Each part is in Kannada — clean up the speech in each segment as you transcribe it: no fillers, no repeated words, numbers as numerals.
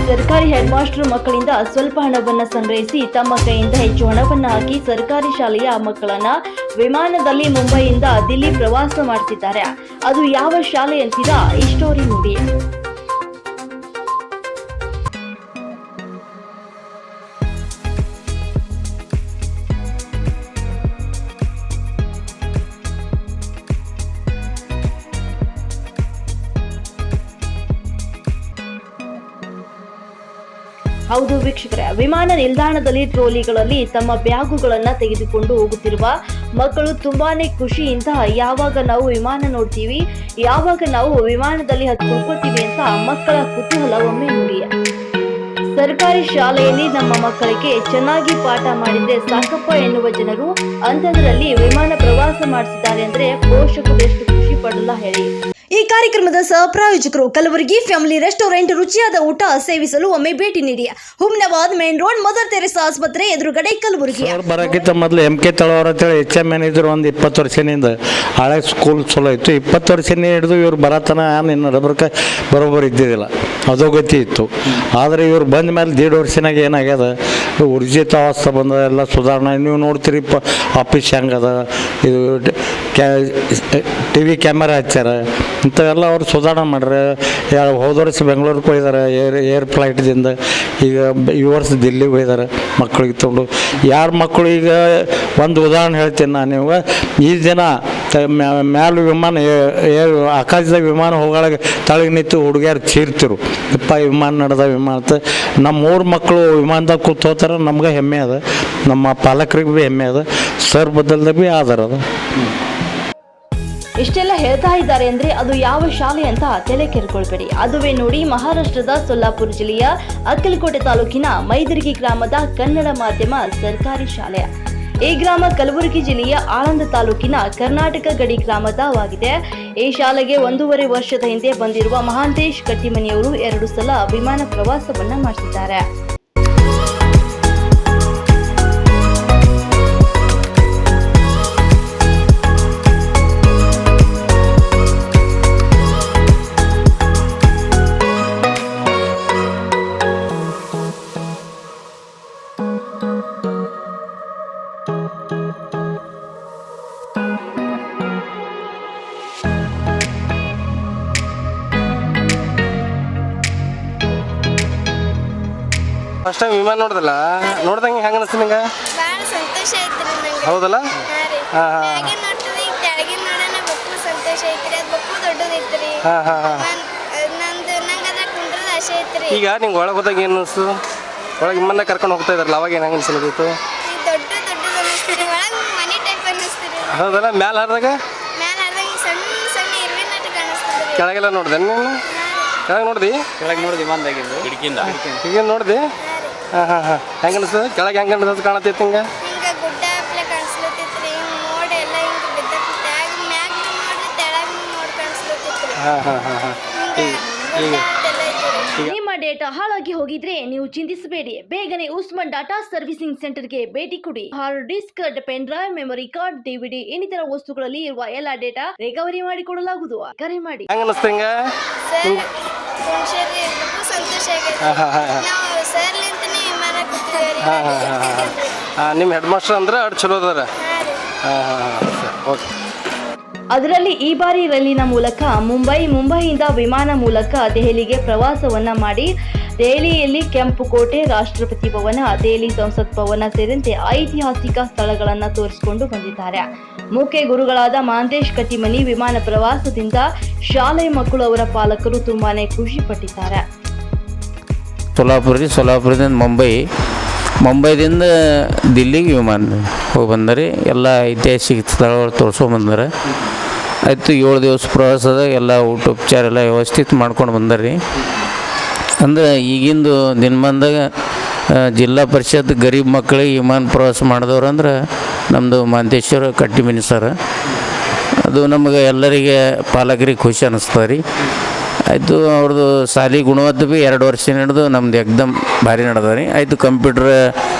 ಸರ್ಕಾರಿ ಹೆಡ್ ಮಾಸ್ಟರ್ ಮಕ್ಕಳಿಂದ ಸ್ವಲ್ಪ ಹಣವನ್ನು ಸಂಗ್ರಹಿಸಿ ತಮ್ಮ ಕೈಯಿಂದ ಹೆಚ್ಚು ಹಣವನ್ನು ಹಾಕಿ ಸರ್ಕಾರಿ ಶಾಲೆಯ ಮಕ್ಕಳನ್ನ ವಿಮಾನದಲ್ಲಿ ಮುಂಬೈಯಿಂದ ದಿಲ್ಲಿ ಪ್ರವಾಸ ಮಾಡ್ತಿದ್ದಾರೆ. ಅದು ಯಾವ ಶಾಲೆ ಅಂತೀರಾ? ಈ ಸ್ಟೋರಿ ನೋಡಿ. ಹೌದು ವೀಕ್ಷಕರೇ, ವಿಮಾನ ನಿಲ್ದಾಣದಲ್ಲಿ ಟ್ರೋಲಿಗಳಲ್ಲಿ ತಮ್ಮ ಬ್ಯಾಗುಗಳನ್ನ ತೆಗೆದುಕೊಂಡು ಹೋಗುತ್ತಿರುವ ಮಕ್ಕಳು ತುಂಬಾನೇ ಖುಷಿಯಿಂದ ಯಾವಾಗ ನಾವು ವಿಮಾನ ನೋಡ್ತೀವಿ, ಯಾವಾಗ ನಾವು ವಿಮಾನದಲ್ಲಿ ಹತ್ಕೊಳ್ತೀವಿ ಅಂತ ಮಕ್ಕಳ ಕುತೂಹಲ ಒಮ್ಮೆ ನೋಡಿ. ಸರ್ಕಾರಿ ಶಾಲೆಯಲ್ಲಿ ನಮ್ಮ ಮಕ್ಕಳಿಗೆ ಚೆನ್ನಾಗಿ ಪಾಠ ಮಾಡಿದ್ರೆ ಸಾಕಪ್ಪ ಎನ್ನುವ ಜನರು ಅಂಥದ್ರಲ್ಲಿ ವಿಮಾನ ಪ್ರವಾಸ ಮಾಡಿಸಿದ್ದಾರೆ ಅಂದ್ರೆ ಪೋಷಕರು ಎಷ್ಟು ಖುಷಿ ಪಡಲ್ಲ ಹೇಳಿ. ಈ ಕಾರ್ಯಕ್ರಮದ ಸಹಪ್ರಾಯೋಜಕರು ಕಲಬುರಗಿ ಫ್ಯಾಮಿಲಿ ರೆಸ್ಟೋರೆಂಟ್. ರುಚಿಯಾದ ಊಟ ಸೇವಿಸಲು ಒಮ್ಮೆ ಭೇಟಿ ನೀಡಿ. Humnabad main road, Mother Teresa ಆಸ್ಪತ್ರೆ ಎದುರುಗಡೆ, ಕಲಬುರಗಿ. ಬರಕ್ಕಿಂತ ಮೊದಲು MK ತಳವಾರ ಅಂತೇಳಿ HMN ಇದ್ರು ಒಂದು 20 ವರ್ಷದಿಂದ. ಹಳೆ ಸ್ಕೂಲ್ ಚಲೋ ಇತ್ತು. 20 ವರ್ಷನೇ ಹಿಡಿದು ಇವ್ರು ಬರತನ ಇನ್ನು ರಬ್ಬರ್ಕ ಬರೋಬ್ಬರು ಇದ್ದಿದ್ದಿಲ್ಲ, ಅಧೋಗತಿ ಇತ್ತು. ಆದರೆ ಇವ್ರು ಬಂದ ಮೇಲೆ 1.5 ವರ್ಷನಾಗ ಏನಾಗ್ಯದ, ಉರ್ಜಿತ ಅವಸ್ಥೆ ಬಂದ, ಎಲ್ಲ ಸುಧಾರಣೆ. ನೀವು ನೋಡ್ತೀರಿ ಆಫೀಸ್ ಹೆಂಗದ, ಇದು TV ಕ್ಯಾಮರಾ ಹಚ್ಚಾರ, ಇಂಥವೆಲ್ಲ ಅವ್ರು ಸುಧಾರಣೆ ಮಾಡ್ರೆ. ಹೋದ ವರ್ಷ ಬೆಂಗಳೂರಿಗೆ ಹೋಗಿದ್ದಾರೆ ಏರ್ ಫ್ಲೈಟ್ದಿಂದ. ಈಗ ಈ ವರ್ಷ ದಿಲ್ಲಿಗೆ ಹೋಗಿದ್ದಾರೆ ಮಕ್ಕಳಿಗೆ ತೊಗೊಂಡು. ಯಾರ ಮಕ್ಕಳು ಈಗ ಒಂದು ಉದಾಹರಣೆ ಹೇಳ್ತೀನಿ ನಾನು ನಿಮ್ಗೆ. ಈ ದಿನ ಮ್ಯಾಲ ವಿಮಾನ ಆಕಾಶದ ವಿಮಾನ ಹೋಗೋಳಗೆ ತಳಗೆ ನಿಂತು ಹುಡುಗಿಯರು ಚೀರ್ತಿರು, ಇಪ್ಪ ವಿಮಾನ ನಡೆದ ವಿಮಾನ ಅಂತ. ನಮ್ಮ ಊರ ಮಕ್ಕಳು ವಿಮಾನದಾಗ ಕೂತು ಹೋಗ್ತಾರೆ, ನಮ್ಗೆ ಹೆಮ್ಮೆ ಅದ, ನಮ್ಮ ಪಾಲಕರಿಗೆ ಭೀ ಹೆಮ್ಮೆ ಅದ, ಸರ್ ಬದಲ್ದಾಗ ಭೀ ಆಧಾರ ಅದ. ಇಷ್ಟೆಲ್ಲ ಹೇಳ್ತಾ ಇದ್ದಾರೆ ಅಂದ್ರೆ ಅದು ಯಾವ ಶಾಲೆ ಅಂತ ತಲೆ ಕೆರ್ಕೊಳ್ಬೇಡಿ. ಅದುವೇ ನೋಡಿ, ಮಹಾರಾಷ್ಟ್ರದ ಸೊಲ್ಲಾಪುರ ಜಿಲ್ಲೆಯ ಅಕ್ಕಲಕೋಟೆ ತಾಲೂಕಿನ ಮೈದರ್ಗಿ ಗ್ರಾಮದ ಕನ್ನಡ ಮಾಧ್ಯಮ ಸರ್ಕಾರಿ ಶಾಲೆ. ಈ ಗ್ರಾಮ ಕಲಬುರಗಿ ಜಿಲ್ಲೆಯ ಆಳಂದ ತಾಲೂಕಿನ ಕರ್ನಾಟಕ ಗಡಿ ಗ್ರಾಮದವಾಗಿದೆ. ಈ ಶಾಲೆಗೆ 1.5 ವರ್ಷದ ಹಿಂದೆ ಬಂದಿರುವ ಮಹಾಂತೇಶ್ ಕಟ್ಟಿಮನಿಯವರು 2 ಸಲ ವಿಮಾನ ಪ್ರವಾಸವನ್ನ ಮಾಡಿಸಿದ್ದಾರೆ. ಫಸ್ಟ್ ಟೈಮ್ ವಿಮಾನ ನೋಡ್ದಂಗೆ ಹೆಂಗೆ ಅನಿಸ್ತು ನಿಂಗೆ? ಭಾಳ ಸಂತೋಷ ಐತ್ರಿ ನಂಗೆ. ಹೌದಲ್ಲ? ಮ್ಯಾಗಿನ ನೋಡ್ತದೆ, ಈಗ ತೆಳಗಿನ ನೋಡೋಣ ಬಕ್ಕು ಸಂತೋಷ ಐತ್ರಿ. ಅದು ಬಕ್ಕು ದೊಡ್ಡದೈತ್ರಿ. ನಂದು ನಂಗೆ ಅದ ಕುಂಡ್ರದ ಆಸೆ ಐತ್ರಿ. ಈಗ ನಿಂಗೆ ಒಳಗೆ ಹೋದಾಗ ಏನು ಅನಿಸ್ತು? ಒಳಗೆ ವಿಮಾನ ಕರ್ಕೊಂಡು ಹೋಗ್ತಾ ಇದಾರಲ್ಲ, ಅವಾಗ ಏನು ಹೆಂಗೆ ಅನಿಸ್ಲತ್ತಿತ್ತು? ಈಗ ದೊಡ್ಡದು ಅನಿಸ್ತೀರಿ, ಒಳಗೆ ಮನೆ ಟೈಪ್ ಅನಿಸ್ತೀರಿ. ಹೌದಲ್ಲ? ಮ್ಯಾಲೆ ಹಾರಿದಾಗ ಮ್ಯಾಲೆ ಆದಾಗ ಸಣ್ಣ ಸಣ್ಣ ಇರುವೆ ನಾಟಕ ಅನಿಸ್ತದ್ರಿ. ಕೆಳಗೆಲ್ಲ ನೋಡಿದೆ ನೀನು? ಕೆಳಗೆ ನೋಡ್ದಿ? ಕೆಳಗೆ ನೋಡಿ ವಿಮಾನದಾಗಿಂದು ಈಗ ನೋಡ್ದಿ? ಹೆಂಗೆ ಅನಿಸ್ತದೆ? ಕೆಳಗೆ ಹೆಂಗೆ ಅನಿಸ್ತದೆ ಕಾಣತೈತಿ ಹಿಂಗೆ? ಹಿಂಗೆ ಗುಡ್ಡ ಹಪ್ಲೆ ಕಾಣಿಸ್ಲತ್ತೈತ್ರಿ. ಹಿಂಗೆ ಮೋಡ ಎಲ್ಲ ಹಿಂಗೆ ಬಿದ್ದೈತಿ. ಮ್ಯಾಗ ನೋಡ್ರಿ, ತೆಳಗ ಮೋಡ ಕಾಣಿಸ್ಲತ್ತೈತ್ರಿ. ನಿಮ್ಮ ಡೇಟಾ ಹಾಳಾಗಿ ಹೋಗಿದ್ರೆ ನೀವು ಚಿಂತಿಸಬೇಡಿ. ಬೇಗನೆ ಉಸ್ಮಾನ್ ಡಾಟಾ ಸರ್ವಿಸಿಂಗ್ ಸೆಂಟರ್ಗೆ ಭೇಟಿ ಕೊಡಿ. Hard disk, pen drive, memory card, DVD ಇನ್ನಿತರ ವಸ್ತುಗಳಲ್ಲಿ ಇರುವ ಎಲ್ಲ ಡೇಟಾ ರಿಕವರಿ ಮಾಡಿಕೊಡಲಾಗುವುದು. ಕರೆ ಮಾಡಿ. ಹೆಂಗೆ ಅನಿಸ್ತು ಹಿಂಗೆ? ಸಂತೋಷ ಆಗೈತೆ. ನಾವು ಸರ್ಲಿಂತನೇ ವಿಮಾನ ಕೂತಿದ್ದೀವಿ. ನಿಮ್ಮ ಹೆಡ್ ಮಾಸ್ಟರ್ ಅಂದ್ರೆ ಅಷ್ಟು ಚಲೋ ಅದಾರ. ಓಕೆ. ಅದರಲ್ಲಿ ಈ ಬಾರಿ ರೈಲಿನ ಮೂಲಕ ಮುಂಬೈಯಿಂದ ವಿಮಾನ ಮೂಲಕ ದೆಹಲಿಗೆ ಪ್ರವಾಸವನ್ನ ಮಾಡಿ ದೆಹಲಿಯಲ್ಲಿ ಕೆಂಪು ಕೋಟೆ, ರಾಷ್ಟ್ರಪತಿ ಭವನ, ದೆಹಲಿ ಸಂಸತ್ ಭವನ ಸೇರಿದಂತೆ ಐತಿಹಾಸಿಕ ಸ್ಥಳಗಳನ್ನು ತೋರಿಸಿಕೊಂಡು ಬಂದಿದ್ದಾರೆ. ಮುಖ್ಯ ಗುರುಗಳಾದ ಮಹಾಂತೇಶ್ ಕಟ್ಟಿಮನಿ ವಿಮಾನ ಪ್ರವಾಸದಿಂದ ಶಾಲೆ ಮಕ್ಕಳು, ಅವರ ಪಾಲಕರು ತುಂಬಾನೇ ಖುಷಿ ಪಟ್ಟಿದ್ದಾರೆ. ಸೊಲ್ಲಾಪುರದಿಂದ ಮುಂಬೈದಿಂದ ದಿಲ್ಲಿಗೆ ವಿಮಾನ ಹೋಗಿ ಬಂದರೆ ಎಲ್ಲ ಐತಿಹಾಸಿಕ ಸ್ಥಳಗಳು ತೋರಿಸ್ಕೊಂಬಂದಾರೆ. ಆಯಿತು, 7 ದಿವಸ ಪ್ರವಾಸದ ಎಲ್ಲ ಊಟ ಉಪಚಾರ ಎಲ್ಲ ವ್ಯವಸ್ಥಿತ ಮಾಡ್ಕೊಂಡು ಬಂದಾರೆ. ಅಂದ್ರೆ ಈಗಿಂದು ದಿನಮಾನದಾಗ ಜಿಲ್ಲಾ ಪರಿಷತ್ ಗರೀಬ್ ಮಕ್ಕಳಿಗೆ ವಿಮಾನ ಪ್ರವಾಸ ಮಾಡಿದವ್ರು ಅಂದ್ರೆ ನಮ್ಮದು ಮಹಾಂತೇಶ್ವರ ಕಟ್ಟಿಮನಿ ಸರ್. ಅದು ನಮಗೆ ಎಲ್ಲರಿಗೆ ಪಾಲಕರಿಗೆ ಖುಷಿ ಅನ್ನಿಸ್ತದೆ ರೀ. ಆಯಿತು, ಅವ್ರದ್ದು ಶಾಲೆ ಗುಣವತ್ತ ಭೀ 2 ವರ್ಷ ನಡೆದು ನಮ್ದು ಎಕ್ದಮ್ ಭಾರಿ ನಡೆದ ರೀ. ಆಯಿತು, ಕಂಪ್ಯೂಟರ್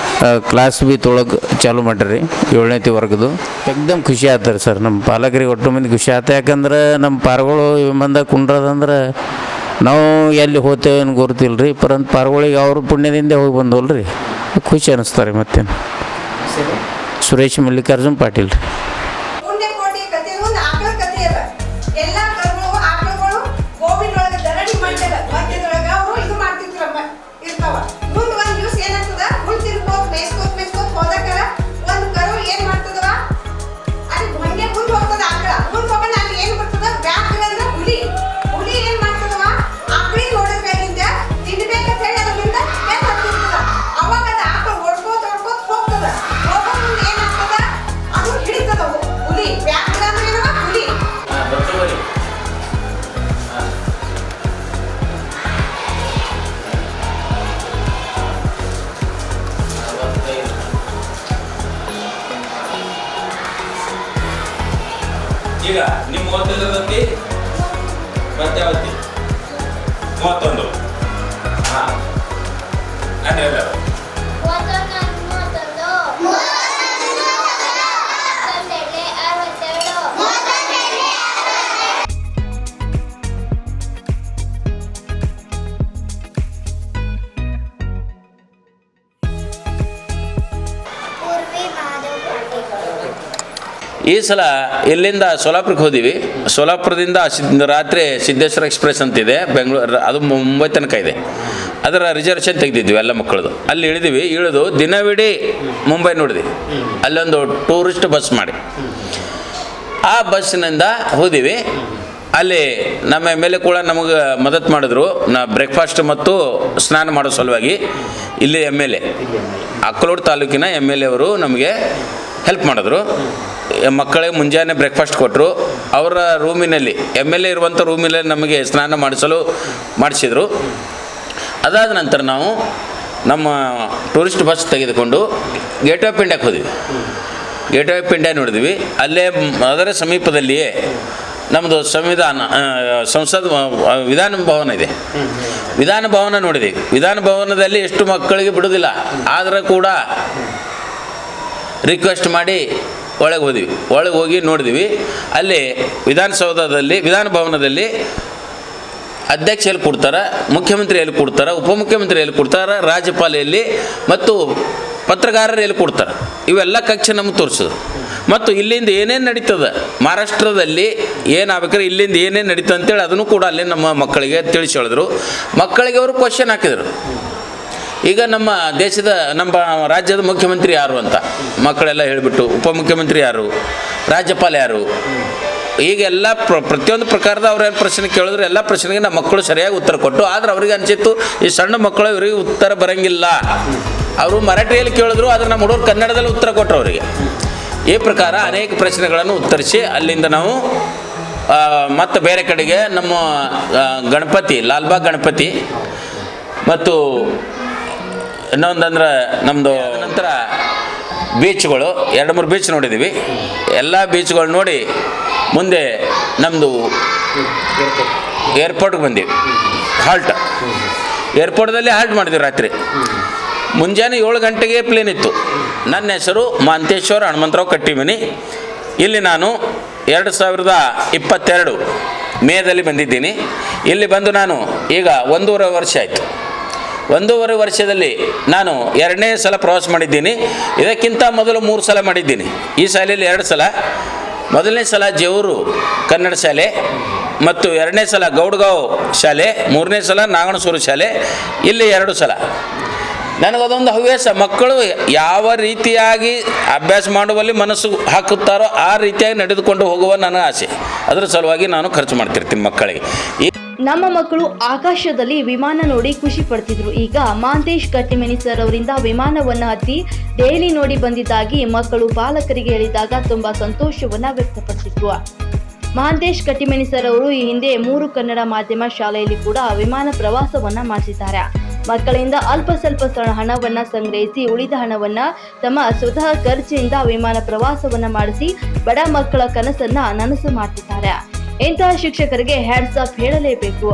ಕ್ಲಾಸ್ ಭೀ ತೊಳಗೆ ಚಾಲು ಮಾಡಿರಿ 7ನೇ ವರ್ಗದು. ಎಕ್ದಮ್ ಖುಷಿ ಆಗ್ತಾರೆ ಸರ್. ನಮ್ಮ ಪಾಲಕರಿಗೆ ಒಟ್ಟು ಮಂದಿ ಖುಷಿ ಆಯ್ತು. ಯಾಕಂದ್ರೆ ನಮ್ಮ ಪಾರ್ಗಳು ವಿಮಾನದಾಗ ಕುಂಡ್ರದಂದ್ರೆ ನಾವು ಎಲ್ಲಿ ಹೋಗ್ತೇವೆ ಏನು ಗೊತ್ತಿಲ್ಲ ರೀ, ಪರಂತ ಪಾರ್ಗಳಿಗೆ ಅವ್ರ ಪುಣ್ಯದಿಂದ ಹೋಗಿ ಬಂದವಲ್ಲ ರೀ, ಖುಷಿ ಅನ್ನಿಸ್ತಾರೆ. ಮತ್ತೇನು ಸುರೇಶ್ ಮಲ್ಲಿಕಾರ್ಜುನ್ ಪಾಟೀಲ್ ರೀ. ಪುಣ್ಯಕೋಟಿ ಕಥೆ ಒಂದು ಆಕಳ ಕಥೆ ಅದ. ಎಲ್ಲ ಕರುಗಳು ಆಕಳುಗಳು ಗೋವಿನೊಳಗೆ ದರಡಿ ಮಾಡ್ತಾರೆ, ಮಧ್ಯದೊಳಗೆ ಅವರು ಇದು ಮಾಡ್ತಿದ್ರು ಇರ್ತಾವ. ಮುಂದೆ ಒಂದು ದಿವಸ ಏನಾಗ್ತದ, ಹುಲ್ ತಿನ್ಕೋತ್ ಮೇಯ್ಸ್ಕೋತ್ ಹೋದಕ್ಕರ ಒಂದು ಕರು ಏನ್ ಮಾಡ್ತದವ, ಅಲ್ಲಿ ಹಂಗೆ ಮುಂದೆ ಹೋಗ್ತದ ಆಕಳ. ಮುಂದೆ ಹೋಗೋಣ ಅಲ್ಲಿ ಏನ್ ಬರ್ತದ, ಬ್ಯಾಕ್ಗಳಂದ್ರೆ ಹುಲಿ. ಹುಲಿ ಏನ್ ಮಾಡ್ತದವ, ಆಕಳಿ ನೋಡಿದ್ಮೇಲಿಂದ ತಿನ್ಬೇಕಂತ ಹೇಳಿ ಅದರಿಂದ ಬೆನ್ನ ಹತ್ತಿರ್ತದ. ಅವಾಗ ಅದ ಆಕಳ ಓಡ್ಕೋತ ಹೋಗ್ತದ. ಹೋಗೋ ಮುಂದೆ ಏನಾಗ್ತದ, ಅದು ಹಿಡಿತದ ಹುಲಿ. ಬ್ಯಾಕ್ಗಳಂದ್ರೆ ಏನವ, ಹುಲಿ. ಈಗ ನಿಮ್ಮ 31 ಮತ್ತೆ ಯಾವತ್ತಿ 31 ಹಾಂ ಅನ್ನೆಲ್ಲ 62 ಈ ಸಲ ಇಲ್ಲಿಂದ ಸೋಲಾಪುರಕ್ಕೆ ಹೋದಿವಿ. ಸೋಲಾಪುರದಿಂದ ರಾತ್ರಿ ಸಿದ್ದೇಶ್ವರ ಎಕ್ಸ್ಪ್ರೆಸ್ ಅಂತಿದೆ ಬೆಂಗಳೂರು, ಅದು ಮುಂಬೈ ತನಕ ಇದೆ. ಅದರ ರಿಸರ್ವೇಷನ್ ತೆಗೆದಿದ್ವಿ ಎಲ್ಲ ಮಕ್ಕಳದು. ಅಲ್ಲಿ ಇಳಿದು ದಿನವಿಡೀ ಮುಂಬೈ ನೋಡಿದ್ವಿ. ಅಲ್ಲೊಂದು ಟೂರಿಸ್ಟ್ ಬಸ್ ಮಾಡಿ ಆ ಬಸ್ಸಿನಿಂದ ಹೋದಿವಿ. ಅಲ್ಲಿ ನಮ್ಮ ಎಮ್.ಎಲ್.ಎ ಕೂಡ ನಮಗೆ ಮದತ್ ಮಾಡಿದ್ರು. ಬ್ರೇಕ್ಫಾಸ್ಟ್ ಮತ್ತು ಸ್ನಾನ ಮಾಡೋ ಸಲುವಾಗಿ ಇಲ್ಲಿ ಎಮ್.ಎಲ್.ಎ ಅಕ್ಕಲೂರು ತಾಲೂಕಿನ ಎಮ್.ಎಲ್.ಎ ಅವರು ನಮಗೆ ಹೆಲ್ಪ್ ಮಾಡಿದ್ರು. ಮಕ್ಕಳಿಗೆ ಮುಂಜಾನೆ ಬ್ರೇಕ್ಫಾಸ್ಟ್ ಕೊಟ್ಟರು. ಅವರ ರೂಮಿನಲ್ಲಿ ಎಮ್.ಎಲ್.ಎ ಇರುವಂಥ ರೂಮಿನಲ್ಲಿ ನಮಗೆ ಸ್ನಾನ ಮಾಡಿಸಿದರು. ಅದಾದ ನಂತರ ನಾವು ನಮ್ಮ ಟೂರಿಸ್ಟ್ ಬಸ್ ತೆಗೆದುಕೊಂಡು ಗೇಟ್ ಆಫ್ ಇಂಡಿಯಾಕ್ಕೆ ಹೋದ್ವಿ. ಗೇಟ್ ಆಫ್ ಇಂಡಿಯಾ ನೋಡಿದ್ವಿ. ಅಲ್ಲೇ ಅದರ ಸಮೀಪದಲ್ಲಿಯೇ ನಮ್ಮದು ಸಂಸತ್ ವಿಧಾನ ಭವನ ಇದೆ. ವಿಧಾನ ಭವನ ನೋಡಿದ್ವಿ. ವಿಧಾನ ಭವನದಲ್ಲಿ ಎಷ್ಟು ಮಕ್ಕಳಿಗೆ ಬಿಡೋದಿಲ್ಲ, ಆದರೂ ಕೂಡ ರಿಕ್ವೆಸ್ಟ್ ಮಾಡಿ ಒಳಗೆ ಹೋದ್ವಿ. ಒಳಗೆ ಹೋಗಿ ನೋಡಿದ್ವಿ. ಅಲ್ಲಿ ವಿಧಾನ ಭವನದಲ್ಲಿ ಅಧ್ಯಕ್ಷ ಎಲ್ಲಿ ಕೊಡ್ತಾರೆ, ಮುಖ್ಯಮಂತ್ರಿ ಎಲ್ಲಿ ಕೊಡ್ತಾರೆ, ಉಪಮುಖ್ಯಮಂತ್ರಿ ಎಲ್ಲಿ ಕೊಡ್ತಾರೆ, ರಾಜ್ಯಪಾಲ ಎಲ್ಲಿ ಮತ್ತು ಪತ್ರಕಾರರು ಎಲ್ಲಿ ಕೊಡ್ತಾರೆ, ಇವೆಲ್ಲ ಕಕ್ಷೆ ನಮಗೆ ತೋರಿಸಿದ್ರು. ಮತ್ತು ಇಲ್ಲಿಂದ ಏನೇನು ನಡೀತದೆ, ಮಹಾರಾಷ್ಟ್ರದಲ್ಲಿ ಏನಾಗಬೇಕಾದ್ರೆ ಇಲ್ಲಿಂದ ಏನೇನು ನಡೀತದೆ ಅಂತೇಳಿ ಅದನ್ನು ಕೂಡ ಅಲ್ಲಿ ನಮ್ಮ ಮಕ್ಕಳಿಗೆ ತಿಳಿಸಿ ಹೇಳಿದ್ರು. ಮಕ್ಕಳಿಗೆ ಅವರು ಕ್ವಶನ್ ಹಾಕಿದರು. ಈಗ ನಮ್ಮ ರಾಜ್ಯದ ಮುಖ್ಯಮಂತ್ರಿ ಯಾರು ಅಂತ ಮಕ್ಕಳೆಲ್ಲ ಹೇಳಿಬಿಟ್ಟು, ಉಪಮುಖ್ಯಮಂತ್ರಿ ಯಾರು, ರಾಜ್ಯಪಾಲ ಯಾರು, ಈಗೆಲ್ಲ ಪ್ರತಿಯೊಂದು ಪ್ರಕಾರದ ಅವ್ರೇನು ಪ್ರಶ್ನೆ ಕೇಳಿದ್ರು ಎಲ್ಲ ಪ್ರಶ್ನೆಗೆ ನಮ್ಮ ಮಕ್ಕಳು ಸರಿಯಾಗಿ ಉತ್ತರ ಕೊಟ್ಟು. ಆದರೆ ಅವ್ರಿಗೆ ಅನಿಸಿತ್ತು ಈ ಸಣ್ಣ ಮಕ್ಕಳು ಇವರಿಗೆ ಉತ್ತರ ಬರೋಂಗಿಲ್ಲ. ಅವರು ಮರಾಠಿಯಲ್ಲಿ ಕೇಳಿದ್ರು, ಆದರೆ ನಮ್ಮ ಹುಡುಗರು ಕನ್ನಡದಲ್ಲಿ ಉತ್ತರ ಕೊಟ್ಟರು ಅವರಿಗೆ. ಈ ಪ್ರಕಾರ ಅನೇಕ ಪ್ರಶ್ನೆಗಳನ್ನು ಉತ್ತರಿಸಿ ಅಲ್ಲಿಂದ ನಾವು ಮತ್ತು ಬೇರೆ ಕಡೆಗೆ ನಮ್ಮ ಗಣಪತಿ, ಲಾಲ್ಬಾಗ್ ಗಣಪತಿ ಮತ್ತು ಇನ್ನೊಂದಂದ್ರೆ ನಮ್ಮದು ನಂತರ ಬೀಚ್ಗಳು 2-3 ಬೀಚ್ ನೋಡಿದ್ದೀವಿ. ಎಲ್ಲ ಬೀಚ್ಗಳು ನೋಡಿ ಮುಂದೆ ನಮ್ಮದು ಏರ್ಪೋರ್ಟ್ಗೆ ಬಂದೀವಿ. ಏರ್ಪೋರ್ಟ್ದಲ್ಲಿ ಹಾಲ್ಟ್ ಮಾಡಿದ್ವಿ ರಾತ್ರಿ. ಮುಂಜಾನೆ 7 ಗಂಟೆಗೆ ಪ್ಲೇನ್ ಇತ್ತು. ನನ್ನ ಹೆಸರು ಮಾಂತೇಶ್ವರ ಹನುಮಂತರಾವ್ ಕಟ್ಟಿಮನಿ. ಇಲ್ಲಿ ನಾನು 2022 ಮೇದಲ್ಲಿ ಬಂದಿದ್ದೀನಿ. ಇಲ್ಲಿ ಬಂದು ನಾನು ಈಗ 1.5 ವರ್ಷ ಆಯಿತು. 1.5 ವರ್ಷದಲ್ಲಿ ನಾನು 2ನೇ ಸಲ ಪ್ರವಾಸ ಮಾಡಿದ್ದೀನಿ. ಇದಕ್ಕಿಂತ ಮೊದಲು 3 ಸಲ ಮಾಡಿದ್ದೀನಿ. ಈ ಶಾಲೆಯಲ್ಲಿ 2 ಸಲ. ಮೊದಲನೇ ಸಲ ಜೇವೂರು ಕನ್ನಡ ಶಾಲೆ ಮತ್ತು 2ನೇ ಸಲ ಗೌಡ್ಗಾಂವ್ ಶಾಲೆ, 3ನೇ ಸಲ ನಾಗಣಸೂರು ಶಾಲೆ. ಇಲ್ಲಿ 2 ಸಲ. ನನಗದೊಂದು ಹವ್ಯಾಸ, ಮಕ್ಕಳು ಯಾವ ರೀತಿಯಾಗಿ ಅಭ್ಯಾಸ ಮಾಡುವಲ್ಲಿ ಮನಸ್ಸು ಹಾಕುತ್ತಾರೋ ಆ ರೀತಿಯಾಗಿ ನಡೆದುಕೊಂಡು ಹೋಗುವ ನನ್ನ ಆಸೆ. ಅದರ ಸಲುವಾಗಿ ನಾನು ಖರ್ಚು ಮಾಡ್ತಿರ್ತೀನಿ ಮಕ್ಕಳಿಗೆ. ನಮ್ಮ ಮಕ್ಕಳು ಆಕಾಶದಲ್ಲಿ ವಿಮಾನ ನೋಡಿ ಖುಷಿ ಪಡ್ತಿದ್ರು. ಈಗ ಮಾಂತೇಶ್ ಕಟ್ಟಿಮನಿ ಸರ್ ಅವರಿಂದ ವಿಮಾನವನ್ನ ಹತ್ತಿ ಡೈಲಿ ನೋಡಿ ಬಂದಿದ್ದಾಗಿ ಮಕ್ಕಳು ಪಾಲಕರಿಗೆ ಹೇಳಿದಾಗ ತುಂಬಾ ಸಂತೋಷವನ್ನ ವ್ಯಕ್ತಪಡಿಸಿದ್ರು. ಮಹಾಂತೇಶ್ ಕಟ್ಟಿಮನಿ ಸರ್ ಅವರು ಈ ಹಿಂದೆ 3 ಕನ್ನಡ ಮಾಧ್ಯಮ ಶಾಲೆಯಲ್ಲಿ ಕೂಡ ವಿಮಾನ ಪ್ರವಾಸವನ್ನ ಮಾಡಿಸಿದ್ದಾರೆ. ಮಕ್ಕಳಿಂದ ಅಲ್ಪ ಸ್ವಲ್ಪ ಹಣವನ್ನ ಸಂಗ್ರಹಿಸಿ ಉಳಿದ ಹಣವನ್ನ ತಮ್ಮ ಸ್ವತಃ ಖರ್ಚಿನಿಂದ ವಿಮಾನ ಪ್ರವಾಸವನ್ನ ಮಾಡಿಸಿ ಬಡ ಮಕ್ಕಳ ಕನಸನ್ನ ನನಸು ಮಾಡ್ತಿದ್ದಾರೆ. ಇಂತಹ ಶಿಕ್ಷಕರಿಗೆ ಹ್ಯಾಟ್ಸ್ ಆಫ್ ಹೇಳಲೇಬೇಕು.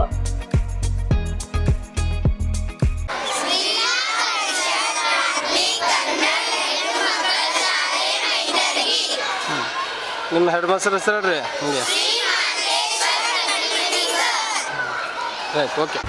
ನಿಮ್ಮ ಹೆಡ್ ಮಾಸ್ಟರ್ ಹೆಸರು ಹೇಳ್ರಿ. Right okay